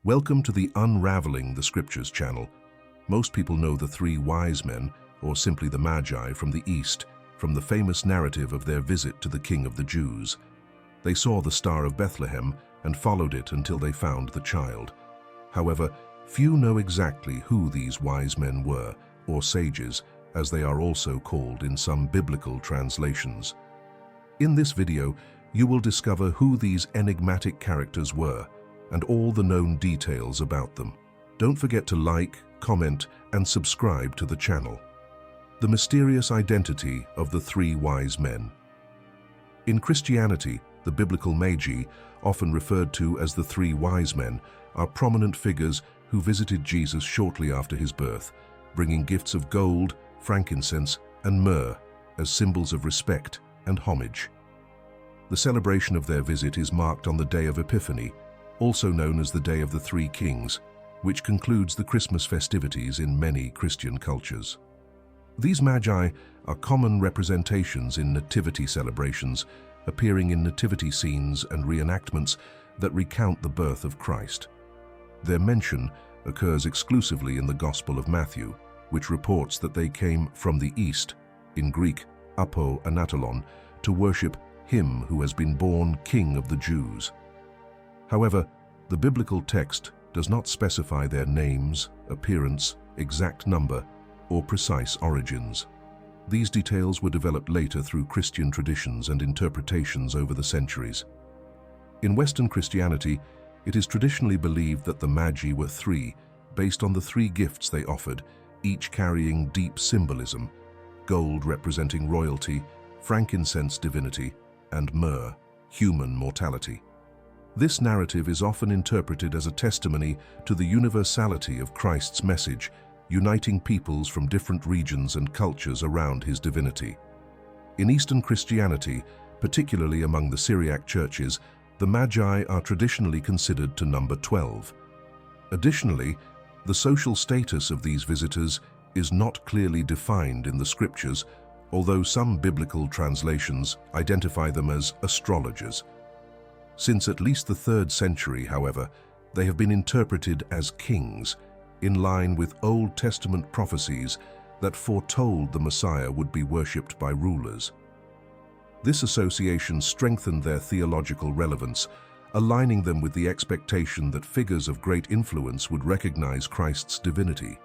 Welcome to the Unraveling the Scriptures channel. Most people know the three wise men, or simply the Magi from the East, from the famous narrative of their visit to the King of the Jews. They saw the Star of Bethlehem and followed it until they found the child. However, few know exactly who these wise men were, or sages, as they are also called in some biblical translations. In this video, you will discover who these enigmatic characters were, and all the known details about them. Don't forget to like, comment, and subscribe to the channel. The mysterious identity of the three wise men. In Christianity, the biblical Magi, often referred to as the three wise men, are prominent figures who visited Jesus shortly after his birth, bringing gifts of gold, frankincense, and myrrh as symbols of respect and homage. The celebration of their visit is marked on the Day of Epiphany, also known as the Day of the Three Kings, which concludes the Christmas festivities in many Christian cultures. These Magi are common representations in nativity celebrations, appearing in nativity scenes and reenactments that recount the birth of Christ. Their mention occurs exclusively in the Gospel of Matthew, which reports that they came from the East, in Greek, apo anatolon, to worship him who has been born King of the Jews. However, the biblical text does not specify their names, appearance, exact number, or precise origins. These details were developed later through Christian traditions and interpretations over the centuries. In Western Christianity, it is traditionally believed that the Magi were three, based on the three gifts they offered, each carrying deep symbolism: gold representing royalty, frankincense divinity, and myrrh, human mortality. This narrative is often interpreted as a testimony to the universality of Christ's message, uniting peoples from different regions and cultures around his divinity. In Eastern Christianity, particularly among the Syriac churches, the Magi are traditionally considered to number 12. Additionally, the social status of these visitors is not clearly defined in the scriptures, although some biblical translations identify them as astrologers. Since at least the 3rd century, however, they have been interpreted as kings, in line with Old Testament prophecies that foretold the Messiah would be worshipped by rulers. This association strengthened their theological relevance, aligning them with the expectation that figures of great influence would recognize Christ's divinity.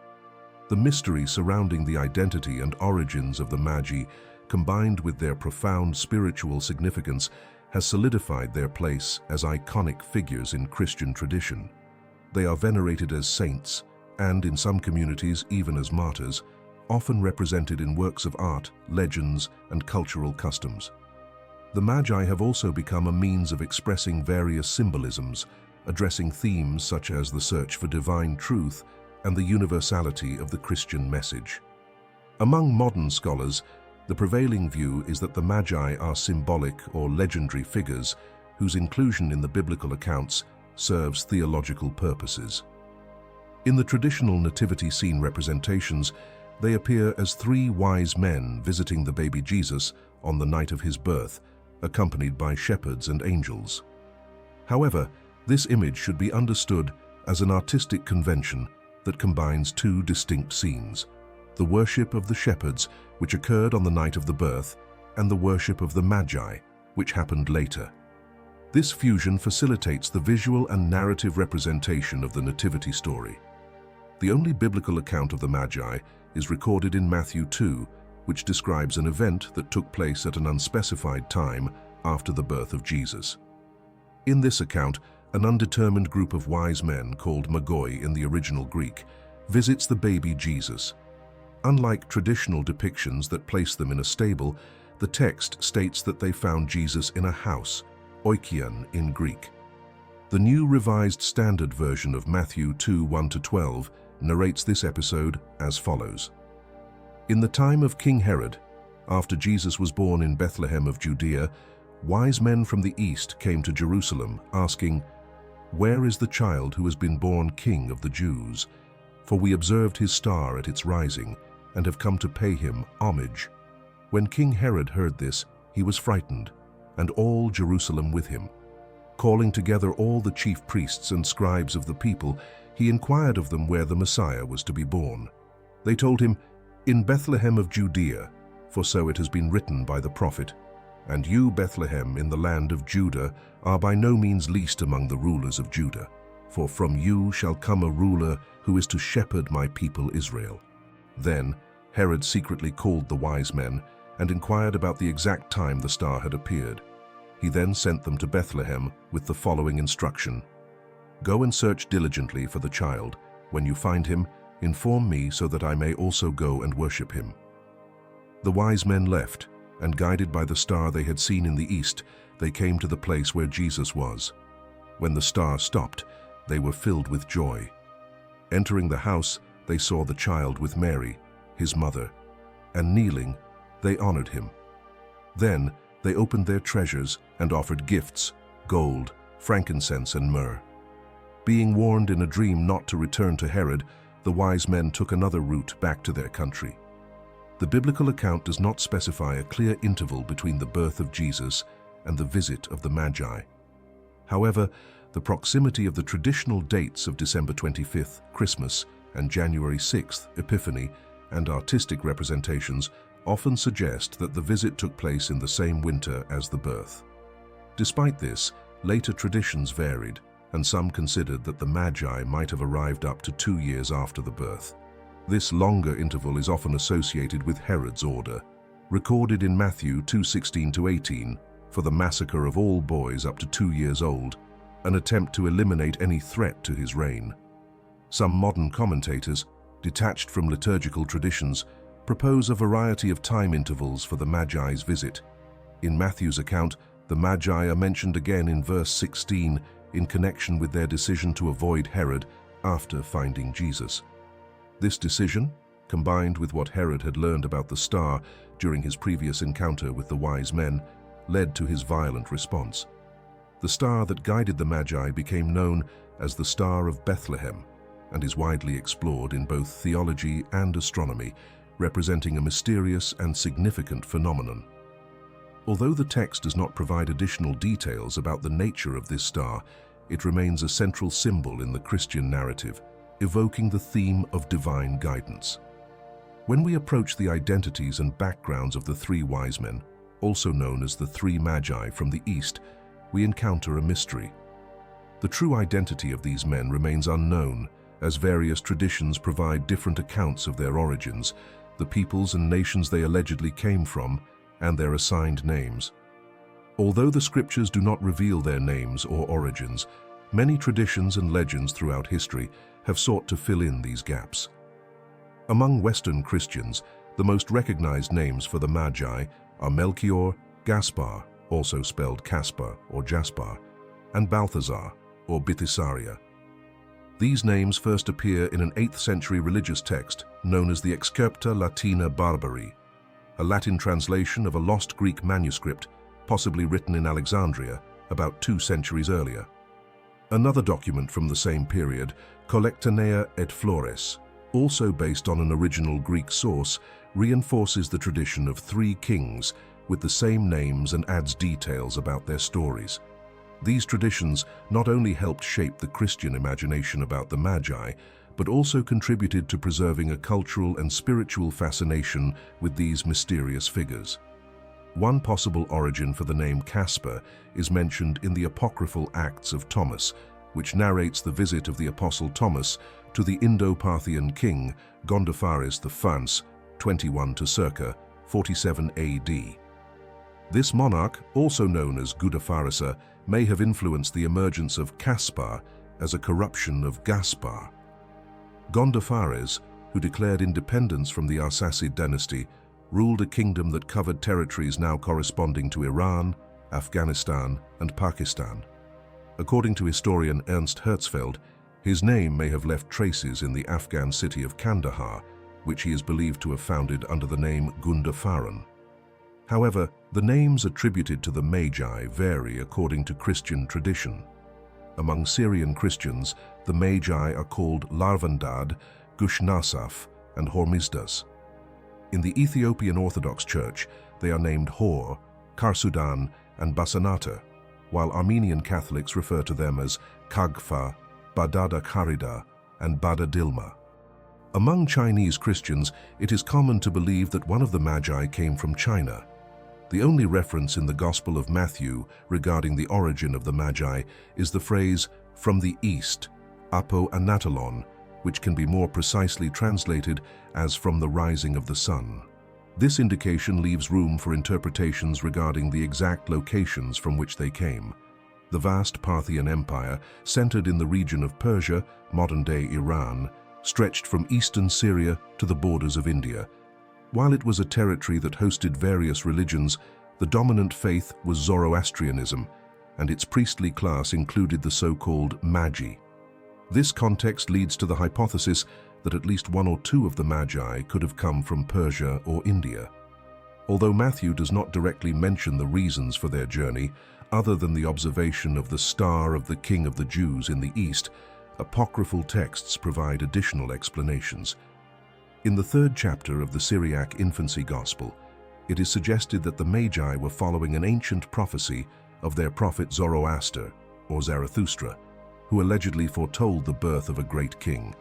The mystery surrounding the identity and origins of the Magi, combined with their profound spiritual significance, has solidified their place as iconic figures in Christian tradition. They are venerated as saints, and in some communities even as martyrs, often represented in works of art, legends, and cultural customs. The Magi have also become a means of expressing various symbolisms, addressing themes such as the search for divine truth and the universality of the Christian message. Among modern scholars, the prevailing view is that the Magi are symbolic or legendary figures whose inclusion in the biblical accounts serves theological purposes. In the traditional nativity scene representations, they appear as three wise men visiting the baby Jesus on the night of his birth, accompanied by shepherds and angels. However, this image should be understood as an artistic convention that combines two distinct scenes: the worship of the shepherds, which occurred on the night of the birth, and the worship of the Magi, which happened later. This fusion facilitates the visual and narrative representation of the nativity story. The only biblical account of the Magi is recorded in Matthew 2, which describes an event that took place at an unspecified time after the birth of Jesus. In this account, an undetermined group of wise men, called Magi in the original Greek, visits the baby Jesus. Unlike traditional depictions that place them in a stable, the text states that they found Jesus in a house, oikion in Greek. The New Revised Standard Version of Matthew 2, 1-12 narrates this episode as follows. In the time of King Herod, after Jesus was born in Bethlehem of Judea, wise men from the east came to Jerusalem, asking, "Where is the child who has been born King of the Jews? For we observed his star at its rising, and have come to pay him homage." When King Herod heard this, he was frightened, and all Jerusalem with him. Calling together all the chief priests and scribes of the people, he inquired of them where the Messiah was to be born. They told him, "In Bethlehem of Judea, for so it has been written by the prophet, 'And you, Bethlehem, in the land of Judah, are by no means least among the rulers of Judah, for from you shall come a ruler who is to shepherd my people Israel.'" Then Herod secretly called the wise men and inquired about the exact time the star had appeared. He then sent them to Bethlehem with the following instruction: "Go and search diligently for the child. When you find him, inform me so that I may also go and worship him." The wise men left, and guided by the star they had seen in the east, they came to the place where Jesus was. When the star stopped, they were filled with joy. Entering the house, they saw the child with Mary, his mother, and kneeling, they honored him. Then they opened their treasures and offered gifts, gold, frankincense, and myrrh. Being warned in a dream not to return to Herod, the wise men took another route back to their country. The biblical account does not specify a clear interval between the birth of Jesus and the visit of the Magi. However, the proximity of the traditional dates of December 25th, Christmas, and January 6th, Epiphany, and artistic representations often suggest that the visit took place in the same winter as the birth. Despite this, later traditions varied, and some considered that the Magi might have arrived up to 2 years after the birth. This longer interval is often associated with Herod's order, recorded in Matthew 2:16-18, for the massacre of all boys up to 2 years old, an attempt to eliminate any threat to his reign. Some modern commentators, detached from liturgical traditions, propose a variety of time intervals for the Magi's visit. In Matthew's account, the Magi are mentioned again in verse 16 in connection with their decision to avoid Herod after finding Jesus. This decision, combined with what Herod had learned about the star during his previous encounter with the wise men, led to his violent response. The star that guided the Magi became known as the Star of Bethlehem and is widely explored in both theology and astronomy, representing a mysterious and significant phenomenon. Although the text does not provide additional details about the nature of this star, it remains a central symbol in the Christian narrative, evoking the theme of divine guidance. When we approach the identities and backgrounds of the three wise men, also known as the three Magi from the East, we encounter a mystery. The true identity of these men remains unknown, as various traditions provide different accounts of their origins, the peoples and nations they allegedly came from, and their assigned names. Although the scriptures do not reveal their names or origins, many traditions and legends throughout history have sought to fill in these gaps. Among Western Christians, the most recognized names for the Magi are Melchior, Gaspar, also spelled Caspar or Jaspar, and Balthazar, or Balthasar. These names first appear in an 8th century religious text known as the Excerpta Latina Barbari, a Latin translation of a lost Greek manuscript, possibly written in Alexandria about 2 centuries earlier. Another document from the same period, Collectanea et Flores, also based on an original Greek source, reinforces the tradition of 3 kings with the same names and adds details about their stories. These traditions not only helped shape the Christian imagination about the Magi, but also contributed to preserving a cultural and spiritual fascination with these mysterious figures. One possible origin for the name Caspar is mentioned in the apocryphal Acts of Thomas, which narrates the visit of the Apostle Thomas to the Indo-Parthian king Gondophares I, 21 to circa 47 AD. This monarch, also known as Gudapharasa, may have influenced the emergence of Caspar as a corruption of Gaspar. Gondophares, who declared independence from the Arsacid dynasty, ruled a kingdom that covered territories now corresponding to Iran, Afghanistan, and Pakistan. According to historian Ernst Herzfeld, his name may have left traces in the Afghan city of Kandahar, which he is believed to have founded under the name Gundapharan. However, the names attributed to the Magi vary according to Christian tradition. Among Syrian Christians, the Magi are called Larvandad, Gushnasaf, and Hormizdas. In the Ethiopian Orthodox Church, they are named Hor, Karsudan, and Basanata. while Armenian Catholics refer to them as Kagfa, Badada Kharida, and Bada Dilma. Among Chinese Christians, it is common to believe that one of the Magi came from China. The only reference in the Gospel of Matthew regarding the origin of the Magi is the phrase, "from the east," apo anatalon, which can be more precisely translated as "from the rising of the sun." This indication leaves room for interpretations regarding the exact locations from which they came. The vast Parthian Empire, centered in the region of Persia, modern-day Iran, stretched from eastern Syria to the borders of India. While it was a territory that hosted various religions, the dominant faith was Zoroastrianism, and its priestly class included the so-called Magi. This context leads to the hypothesis that at least one or two of the Magi could have come from Persia or India. Although Matthew does not directly mention the reasons for their journey, other than the observation of the star of the King of the Jews in the east, apocryphal texts provide additional explanations. In the 3rd chapter of the Syriac Infancy Gospel, it is suggested that the Magi were following an ancient prophecy of their prophet Zoroaster, or Zarathustra, who allegedly foretold the birth of a great king.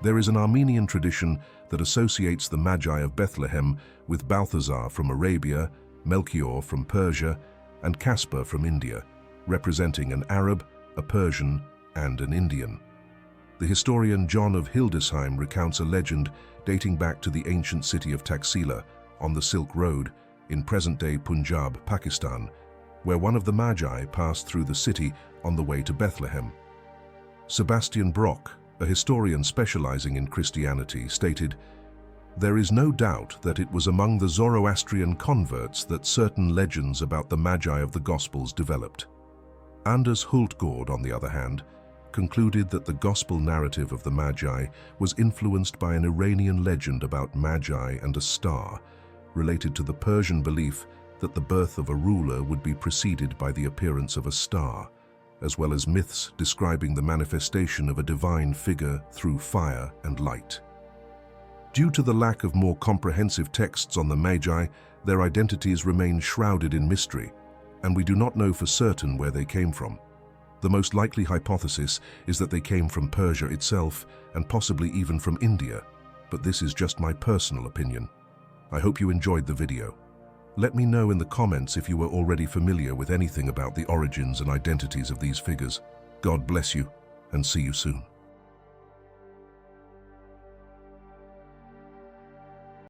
There is an Armenian tradition that associates the Magi of Bethlehem with Balthazar from Arabia, Melchior from Persia, and Caspar from India, representing an Arab, a Persian, and an Indian. The historian John of Hildesheim recounts a legend dating back to the ancient city of Taxila on the Silk Road in present-day Punjab, Pakistan, where one of the Magi passed through the city on the way to Bethlehem. Sebastian Brock, a historian specializing in Christianity, stated, "There is no doubt that it was among the Zoroastrian converts that certain legends about the Magi of the Gospels developed." Anders Hultgård, on the other hand, concluded that the Gospel narrative of the Magi was influenced by an Iranian legend about Magi and a star, related to the Persian belief that the birth of a ruler would be preceded by the appearance of a star, as well as myths describing the manifestation of a divine figure through fire and light. Due to the lack of more comprehensive texts on the Magi, their identities remain shrouded in mystery, and we do not know for certain where they came from. The most likely hypothesis is that they came from Persia itself, and possibly even from India, but this is just my personal opinion. I hope you enjoyed the video. Let me know in the comments if you were already familiar with anything about the origins and identities of these figures. God bless you, and see you soon.